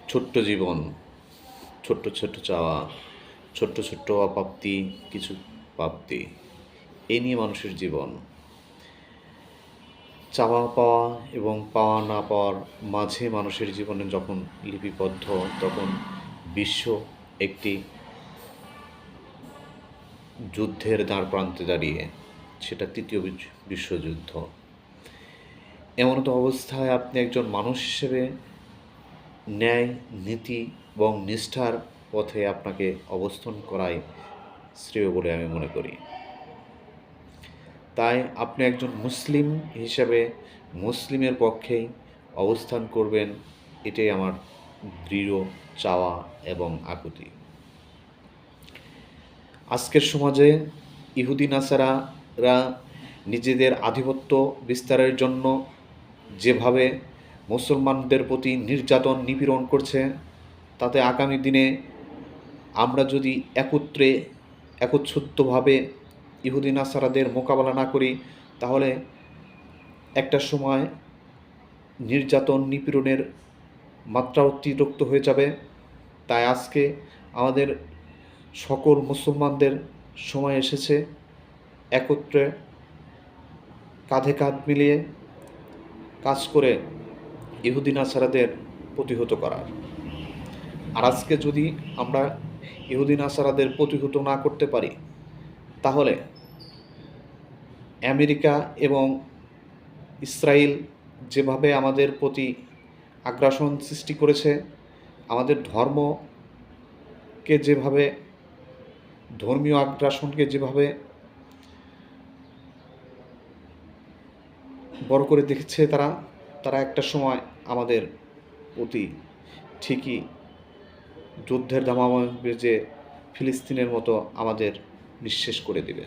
ছোট্ট জীবন, ছোট্ট ছোট্ট চাওয়া, ছোট্ট ছোট্ট অপ্রাপ্তি, কিছু প্রাপ্তি, এই নিয়ে মানুষের জীবন। চাওয়া পাওয়া এবং পাওয়া না পাওয়ার মাঝে মানুষের জীবনে যখন লিপিবদ্ধ, তখন বিশ্ব একটি যুদ্ধের দ্বার প্রান্তে দাঁড়িয়ে, সেটা তৃতীয় বিশ্বযুদ্ধ। এমন তো অবস্থায় আপনি একজন মানুষ হিসেবে ন্যায়, নীতি এবং নিষ্ঠার পথে আপনাকে অবস্থান করাই শ্রেয় বলে আমি মনে করি। তাই আপনি একজন মুসলিম হিসেবে মুসলিমের পক্ষেই অবস্থান করবেন, এটাই আমার দৃঢ় চাওয়া এবং আকুতি। আজকের সমাজে ইহুদি নাসারারা নিজেদের আধিপত্য বিস্তারের জন্য যেভাবে মুসলমানদের প্রতি নির্যাতন নিপীড়ন করছে, তাতে আগামী দিনে আমরা যদি একচ্ছুতভাবে ইহুদি নাসারাদের মোকাবেলা না করি, তাহলে একটা সময় নির্যাতন নিপীড়নের মাত্রা অতিরিক্ত হয়ে যাবে। তাই আজকে আমাদের সকল মুসলমানদের সময় এসেছে একত্রে কাঁধে কাঁধ মিলিয়ে কাজ করে ইহুদি নাসারাদের প্রতিহত করার। আর আজকে যদি আমরা ইহুদি নাসারাদের প্রতিহত না করতে পারি, তাহলে আমেরিকা এবং ইসরায়েল যেভাবে আমাদের প্রতি আগ্রাসন সৃষ্টি করেছে, আমাদের ধর্মকে যেভাবে, ধর্মীয় আগ্রাসনকে যেভাবে বড় করে দেখছে তারা একটা সময় আমাদের প্রতি ঠিকই যুদ্ধের দামামা বেজে ফিলিস্তিনের মতো আমাদের নিঃশেষ করে দেবে।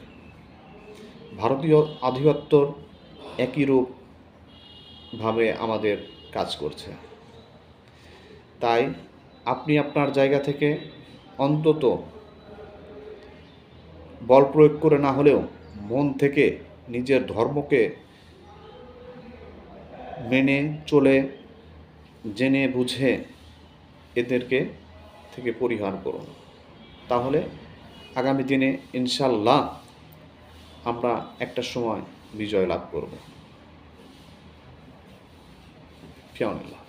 ভারতীয় আধিপত্যর একই রূপভাবে আমাদের কাজ করছে। তাই আপনি আপনার জায়গা থেকে অন্তত বল প্রয়োগ করে না হলেও মন থেকে নিজের ধর্মকে মেনে চলে, জেনে বুঝে এদেরকে থেকে পরিহার করুন। তাহলে আগামী দিনে ইনশাল্লাহ আমরা একটা সময় বিজয় লাভ করব। ফিয়াউনিল্লাহ।